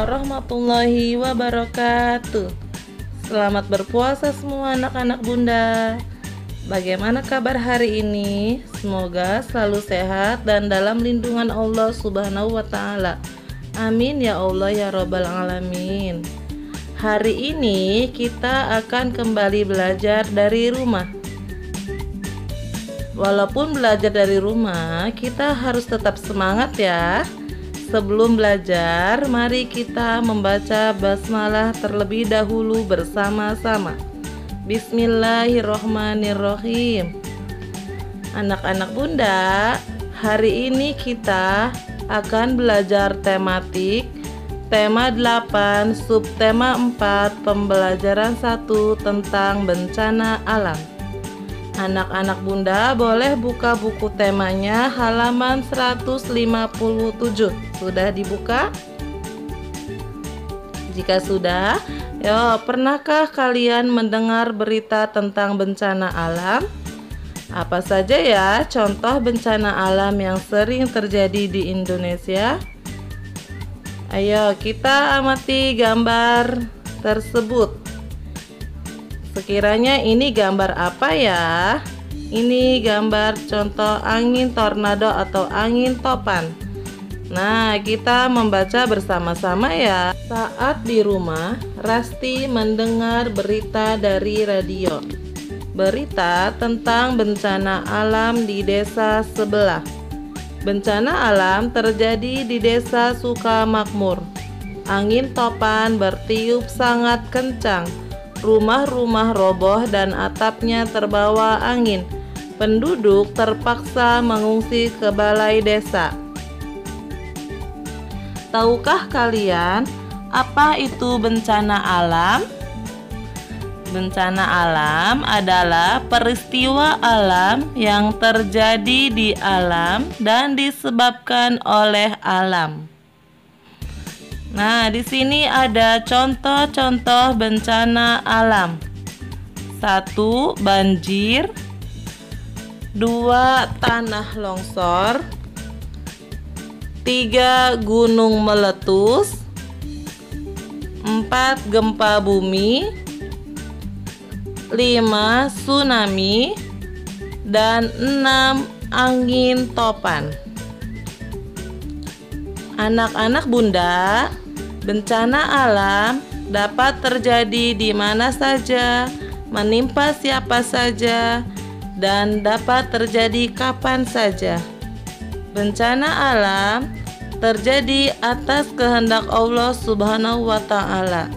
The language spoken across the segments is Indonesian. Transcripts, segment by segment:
warahmatullahi wabarakatuh. Selamat berpuasa semua anak-anak bunda. Bagaimana kabar hari ini? Semoga selalu sehat dan dalam lindungan Allah Subhanahu wa ta'ala. Amin ya Allah ya Rabbal alamin. Hari ini kita akan kembali belajar dari rumah. Walaupun belajar dari rumah, kita harus tetap semangat ya. Sebelum belajar, mari kita membaca basmalah terlebih dahulu bersama-sama. Bismillahirrohmanirrohim. Anak-anak bunda, hari ini kita akan belajar tematik tema 8, subtema 4, pembelajaran 1 tentang bencana alam. Anak-anak bunda boleh buka buku temanya halaman 157. Sudah dibuka? Jika sudah, pernahkah kalian mendengar berita tentang bencana alam? Apa saja ya contoh bencana alam yang sering terjadi di Indonesia? Ayo kita amati gambar tersebut. Sekiranya ini gambar apa ya? Ini gambar contoh angin tornado atau angin topan. Nah, kita membaca bersama-sama ya. Saat di rumah, Rasti mendengar berita dari radio. Berita tentang bencana alam di desa sebelah. Bencana alam terjadi di desa Sukamakmur. Angin topan bertiup sangat kencang. Rumah-rumah roboh dan atapnya terbawa angin. Penduduk terpaksa mengungsi ke balai desa. Tahukah kalian apa itu bencana alam? Bencana alam adalah peristiwa alam yang terjadi di alam dan disebabkan oleh alam. Nah, di sini ada contoh-contoh bencana alam. 1. Banjir. 2. Tanah longsor. 3. Gunung meletus. 4. Gempa bumi. 5. Tsunami. Dan 6. Angin topan. Anak-anak bunda, bencana alam dapat terjadi di mana saja, menimpa siapa saja, dan dapat terjadi kapan saja. Bencana alam terjadi atas kehendak Allah Subhanahu wa ta'ala.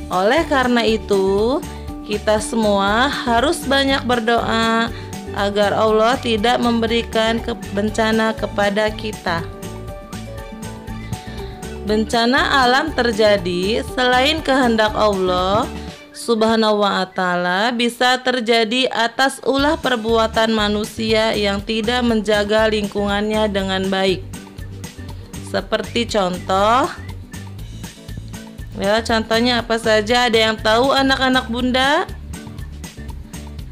Oleh karena itu, kita semua harus banyak berdoa agar Allah tidak memberikan bencana kepada kita. Bencana alam terjadi selain kehendak Allah Subhanahu wa ta'ala bisa terjadi atas ulah perbuatan manusia yang tidak menjaga lingkungannya dengan baik. Seperti contoh, contohnya apa saja? Ada yang tahu anak-anak bunda?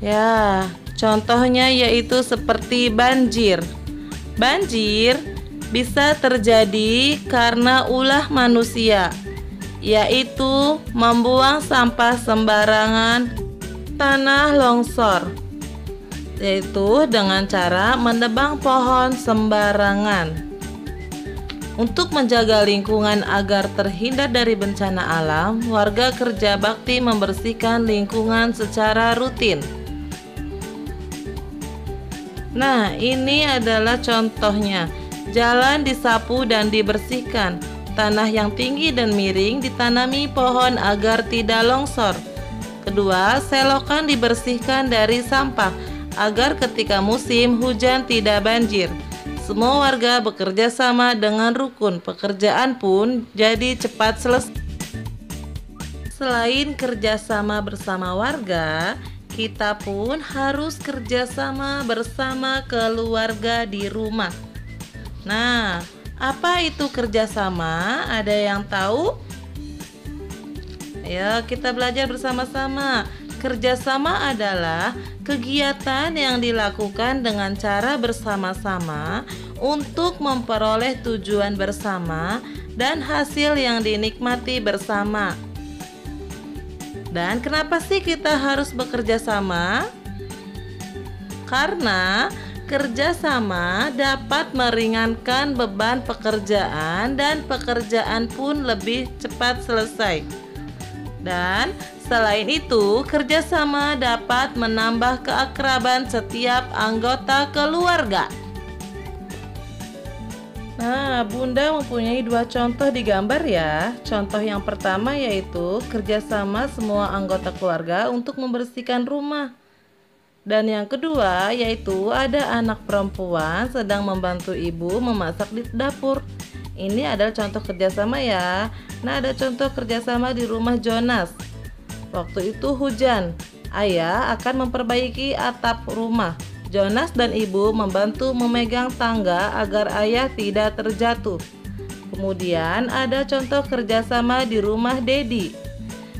Ya, contohnya yaitu seperti banjir. Banjir bisa terjadi karena ulah manusia, yaitu membuang sampah sembarangan. Tanah longsor, yaitu dengan cara menebang pohon sembarangan. Untuk menjaga lingkungan agar terhindar dari bencana alam, warga kerja bakti membersihkan lingkungan secara rutin. Nah, ini adalah contohnya. Jalan disapu dan dibersihkan. Tanah yang tinggi dan miring ditanami pohon agar tidak longsor. Kedua, selokan dibersihkan dari sampah agar ketika musim hujan tidak banjir. Semua warga bekerja sama dengan rukun. Pekerjaan pun jadi cepat selesai. Selain kerjasama bersama warga, kita pun harus kerjasama bersama keluarga di rumah. Nah, apa itu kerjasama? Ada yang tahu? Ayo kita belajar bersama-sama. Kerjasama adalah kegiatan yang dilakukan dengan cara bersama-sama untuk memperoleh tujuan bersama dan hasil yang dinikmati bersama. Dan kenapa sih kita harus bekerja sama? Karena kerjasama dapat meringankan beban pekerjaan dan pekerjaan pun lebih cepat selesai. Dan selain itu, kerjasama dapat menambah keakraban setiap anggota keluarga. Nah, Bunda mempunyai dua contoh di gambar ya. Contoh yang pertama yaitu kerjasama semua anggota keluarga untuk membersihkan rumah. Dan yang kedua yaitu ada anak perempuan sedang membantu ibu memasak di dapur. Ini adalah contoh kerjasama ya. Nah, ada contoh kerjasama di rumah Jonas. Waktu itu hujan. Ayah akan memperbaiki atap rumah. Jonas dan ibu membantu memegang tangga agar ayah tidak terjatuh. Kemudian ada contoh kerjasama di rumah Dedi.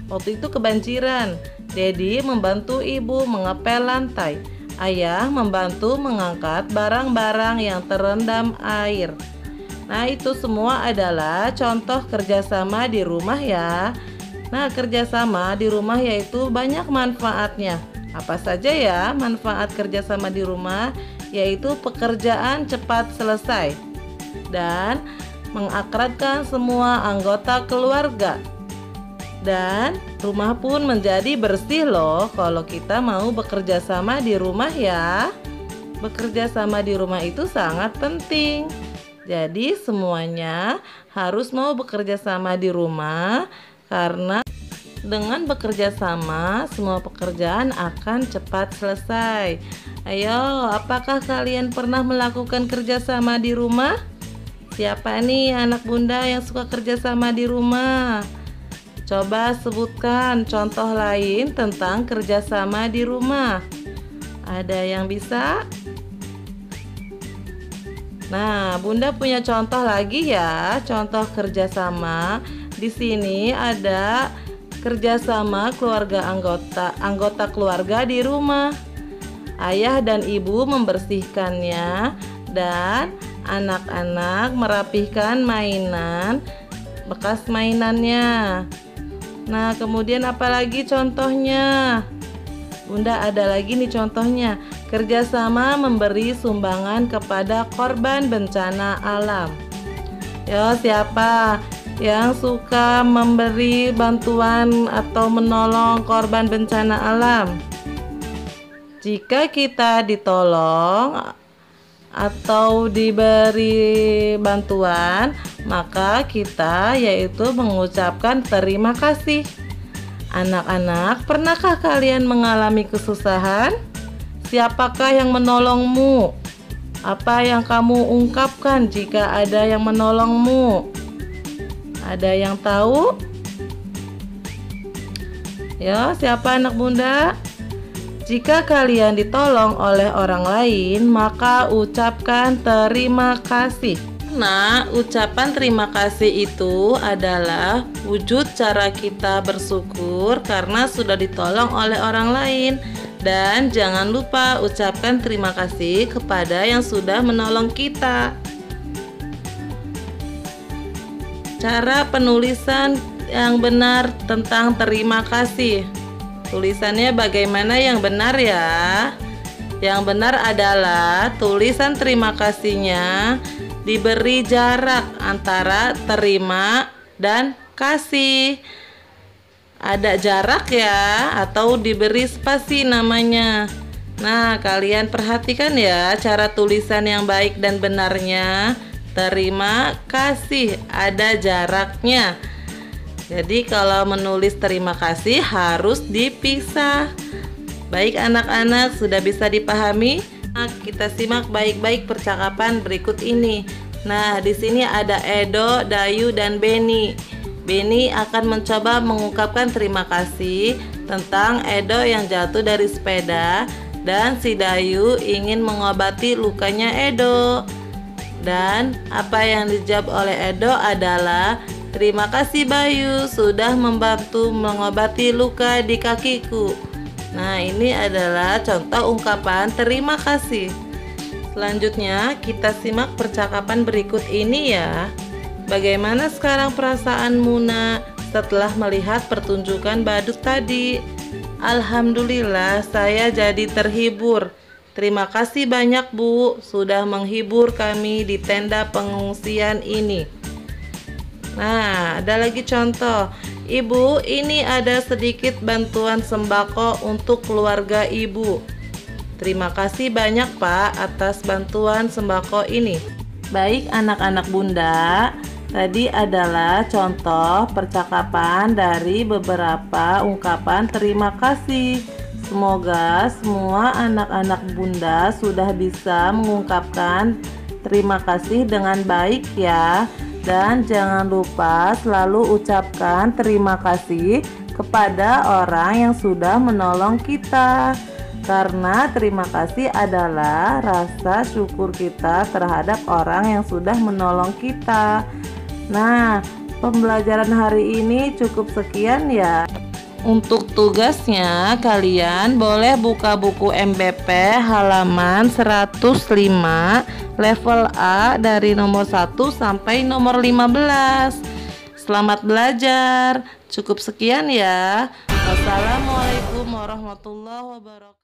Waktu itu kebanjiran. Dedi membantu ibu mengepel lantai. Ayah membantu mengangkat barang-barang yang terendam air. Nah, itu semua adalah contoh kerjasama di rumah ya. Nah, kerjasama di rumah yaitu banyak manfaatnya. Apa saja ya manfaat kerjasama di rumah? Yaitu pekerjaan cepat selesai dan mengakrabkan semua anggota keluarga. Dan rumah pun menjadi bersih loh kalau kita mau bekerja sama di rumah ya. Bekerja sama di rumah itu sangat penting. Jadi semuanya harus mau bekerja sama di rumah karena dengan bekerja sama, semua pekerjaan akan cepat selesai. Ayo, apakah kalian pernah melakukan kerjasama di rumah? Siapa nih anak Bunda yang suka kerjasama di rumah? Coba sebutkan contoh lain tentang kerjasama di rumah. Ada yang bisa? Nah, Bunda punya contoh lagi ya, contoh kerjasama. Di sini ada kerjasama anggota keluarga di rumah. Ayah dan ibu membersihkannya dan anak-anak merapihkan bekas mainannya. Nah, kemudian apalagi contohnya? Bunda ada lagi nih contohnya. Kerjasama memberi sumbangan kepada korban bencana alam. Yo, siapa yang suka memberi bantuan atau menolong korban bencana alam? Jika kita ditolong atau diberi bantuan, maka kita yaitu mengucapkan terima kasih. Anak-anak, pernahkah kalian mengalami kesusahan? Siapakah yang menolongmu? Apa yang kamu ungkapkan jika ada yang menolongmu? Ada yang tahu? Ya, siapa anak Bunda? Jika kalian ditolong oleh orang lain, maka ucapkan terima kasih. Nah, ucapan terima kasih itu adalah wujud cara kita bersyukur karena sudah ditolong oleh orang lain. Dan jangan lupa ucapkan terima kasih kepada yang sudah menolong kita. Cara penulisan yang benar tentang terima kasih. Tulisannya bagaimana yang benar ya? Yang benar adalah tulisan terima kasihnya diberi jarak antara terima dan kasih. Ada jarak ya, atau diberi spasi namanya. Nah, kalian perhatikan ya cara tulisan yang baik dan benarnya. Terima kasih ada jaraknya. Jadi kalau menulis terima kasih harus dipisah. Baik anak-anak, sudah bisa dipahami? Nah, kita simak baik-baik percakapan berikut ini. Nah, di sini ada Edo, Dayu, dan Beni. Beni akan mencoba mengungkapkan terima kasih tentang Edo yang jatuh dari sepeda, dan si Dayu ingin mengobati lukanya Edo. Dan apa yang dijawab oleh Edo adalah, terima kasih Bayu sudah membantu mengobati luka di kakiku. Nah, ini adalah contoh ungkapan terima kasih. Selanjutnya kita simak percakapan berikut ini ya. Bagaimana sekarang perasaanmu, Nak, setelah melihat pertunjukan badut tadi? Alhamdulillah, saya jadi terhibur. Terima kasih banyak, Bu, sudah menghibur kami di tenda pengungsian ini. Nah, ada lagi contoh. Ibu, ini ada sedikit bantuan sembako untuk keluarga Ibu. Terima kasih banyak, Pak, atas bantuan sembako ini. Baik anak-anak Bunda, tadi adalah contoh percakapan dari beberapa ungkapan terima kasih. Semoga semua anak-anak Bunda sudah bisa mengungkapkan terima kasih dengan baik ya. Dan jangan lupa selalu ucapkan terima kasih kepada orang yang sudah menolong kita. Karena terima kasih adalah rasa syukur kita terhadap orang yang sudah menolong kita. Nah, pembelajaran hari ini cukup sekian ya. Untuk tugasnya, kalian boleh buka buku MBP halaman 105 level A dari nomor 1 sampai nomor 15. Selamat belajar. Cukup sekian ya. Wassalamualaikum warahmatullahi wabarakatuh.